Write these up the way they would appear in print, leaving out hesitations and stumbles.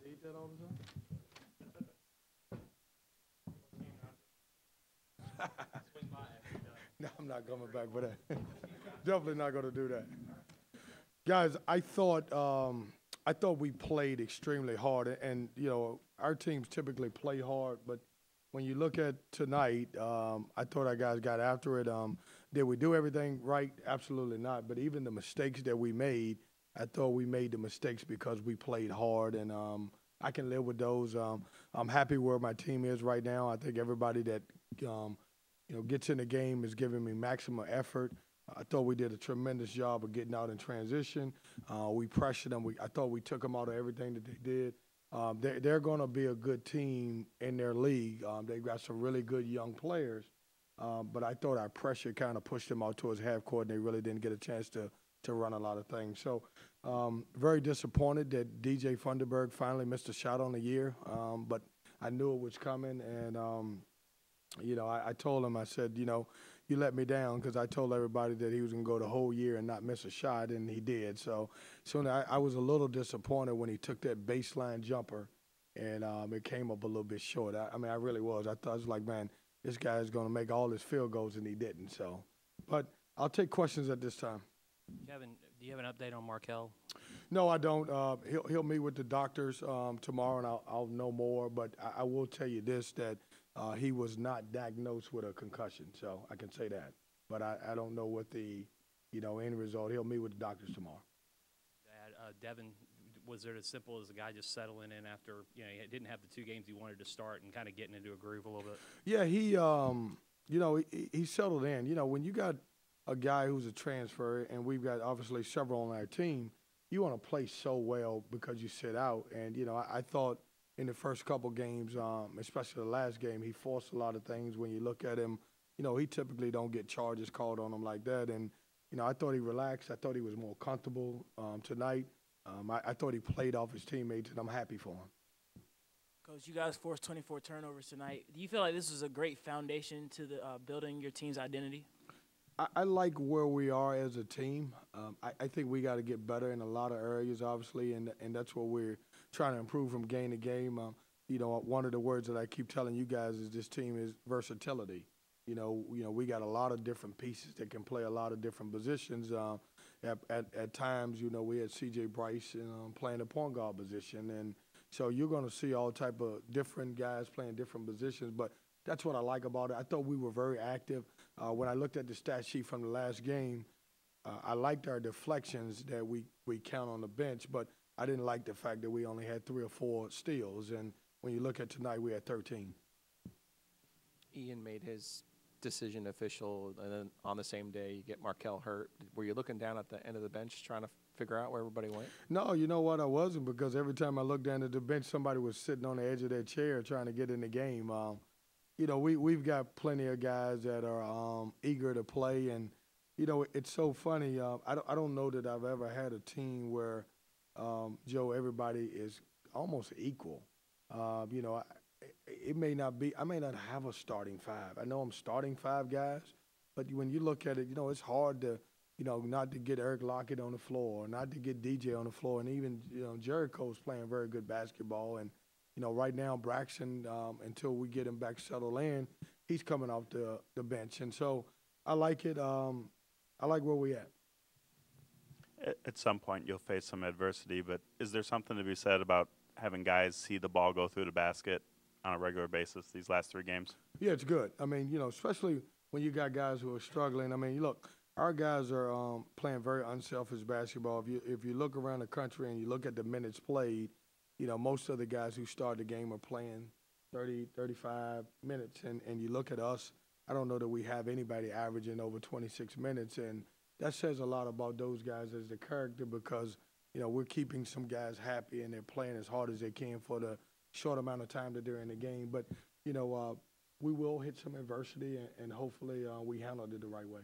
eat that all the time? No, I'm not coming back for that. Definitely not going to do that. Guys, I thought we played extremely hard, and you know our teams typically play hard, but when you look at tonight, I thought our guys got after it. Did we do everything right? Absolutely not. But even the mistakes that we made, I thought we made the mistakes because we played hard, and I can live with those. I'm happy where my team is right now. I think everybody that gets in the game is giving me maximum effort. I thought we did a tremendous job of getting out in transition. We pressured them. I thought we took them out of everything that they did. They're going to be a good team in their league. They've got some really good young players. But I thought our pressure kind of pushed them out towards half court, and they really didn't get a chance to run a lot of things. So very disappointed that DJ Funderburg finally missed a shot on the year. But I knew it was coming, and I told him, I said, you let me down because I told everybody that he was going to go the whole year and not miss a shot, and he did. So I was a little disappointed when he took that baseline jumper, and it came up a little bit short. I really was. I was like, man, this guy is going to make all his field goals, and he didn't. So, but I'll take questions at this time. Kevin, do you have an update on Markel? No, I don't. He'll meet with the doctors tomorrow, and I'll know more. But I will tell you this, that he was not diagnosed with a concussion, so I can say that. But I don't know what the end result. He'll meet with the doctors tomorrow. Devin, was it as simple as the guy just settling in after he didn't have the 2 games he wanted to start and kind of getting into a groove a little bit? Yeah, he settled in. When you got a guy who's a transfer, and we've got obviously several on our team, you want to play so well because you sit out. And I thought in the first couple games, especially the last game, he forced a lot of things. When you look at him, he typically don't get charges called on him like that. And I thought he relaxed. I thought he was more comfortable tonight. I thought he played off his teammates, and I'm happy for him. Coach, you guys forced 24 turnovers tonight. Do you feel like this is a great foundation to the building your team's identity? I like where we are as a team. I think we got to get better in a lot of areas, obviously, and that's what we're trying to improve from game to game. One of the words that I keep telling you guys is this team is versatility. We got a lot of different pieces that can play a lot of different positions. At times, we had C.J. Bryce playing the point guard position, and so you're going to see all type of different guys playing different positions. But that's what I like about it. I thought we were very active. When I looked at the stat sheet from the last game, I liked our deflections that we count on the bench, but I didn't like the fact that we only had 3 or 4 steals. And when you look at tonight, we had 13. Ian made his decision official, and then on the same day you get Markel hurt. Were you looking down at the end of the bench trying to figure out where everybody went? No, you know what? I wasn't, because every time I looked down at the bench, somebody was sitting on the edge of their chair trying to get in the game. We've got plenty of guys that are eager to play, and it's so funny. I don't know that I've ever had a team where Joe, everybody is almost equal. It may not be. I may not have a starting 5. I know I'm starting 5 guys, but when you look at it, it's hard to, not to get Eric Lockett on the floor, not to get DJ on the floor, and even Jericho's playing very good basketball. And right now Braxton, until we get him back settled in, he's coming off the bench, and so I like it. I like where we at. At some point you'll face some adversity, but is there something to be said about having guys see the ball go through the basket on a regular basis these last 3 games? Yeah, it's good. Especially when you got guys who are struggling. Look, our guys are playing very unselfish basketball. If you look around the country and you look at the minutes played, most of the guys who start the game are playing 30, 35 minutes. And you look at us, I don't know that we have anybody averaging over 26 minutes. And that says a lot about those guys as the character, because, we're keeping some guys happy and they're playing as hard as they can for the short amount of time that they're in the game. But, we will hit some adversity, and hopefully we handled it the right way.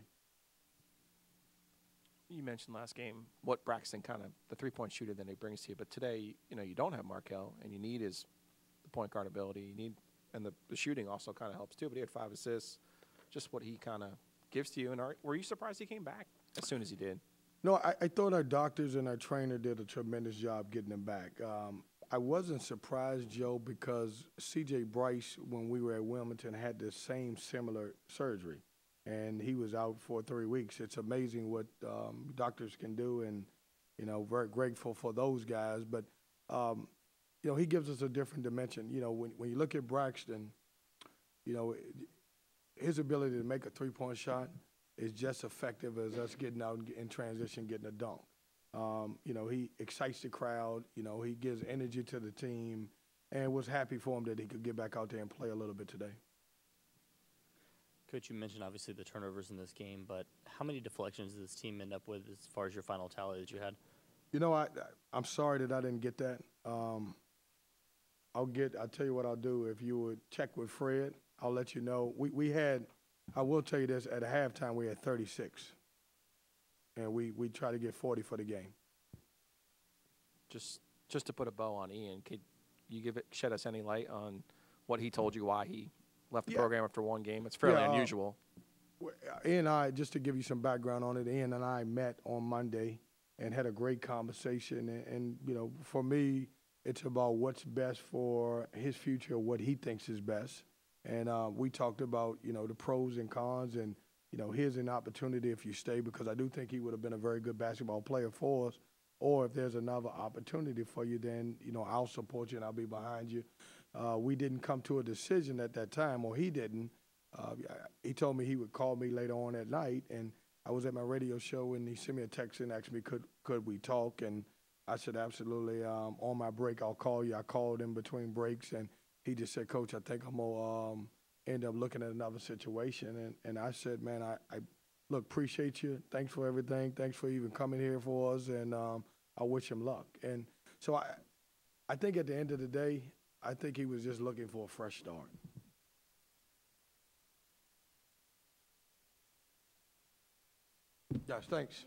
You mentioned last game what Braxton kind of, the 3-point shooter that he brings to you. But today, you don't have Markel, and you need his point guard ability. You need, and the shooting also kind of helps too. But he had 5 assists, just what he kind of gives to you. And were you surprised he came back as soon as he did? No, I thought our doctors and our trainer did a tremendous job getting him back. I wasn't surprised, Joe, because C.J. Bryce, when we were at Wilmington, had the same similar surgery, and he was out for 3 weeks. It's amazing what doctors can do, and, you know, very grateful for those guys. But, you know, he gives us a different dimension. You know, when you look at Braxton, you know, his ability to make a three-point shot is just effective as us getting out in transition, getting a dunk. You know, he excites the crowd. You know, he gives energy to the team, and was happy for him that he could get back out there and play a little bit today. Coach, you mentioned obviously the turnovers in this game, but how many deflections did this team end up with as far as your final tally that you had? You know, I'm sorry that I didn't get that. I'll tell you what I'll do. If you would check with Fred, I'll let you know. We had, I will tell you this, at halftime we had 36. And we try to get 40 for the game. Just to put a bow on Ian, could you shed us any light on what he told you, why he left the program after one game? It's fairly unusual. Ian and I, just to give you some background on it, Ian and I met on Monday and had a great conversation. And you know, for me, it's about what's best for his future, what he thinks is best. And we talked about, you know, the pros and cons, and you know, here's an opportunity if you stay, because I do think he would have been a very good basketball player for us. Or if there's another opportunity for you, then, you know, I'll support you and I'll be behind you. We didn't come to a decision at that time, or he didn't. He told me he would call me later on at night, and I was at my radio show, and he sent me a text and asked me, could we talk? And I said, absolutely. On my break, I'll call you. I called him between breaks, and he just said, Coach, I think I'm going to end up looking at another situation. And I said, man, I look, appreciate you. Thanks for everything. Thanks for even coming here for us, and I wish him luck. And so I think at the end of the day, I think he was just looking for a fresh start. Guys, thanks.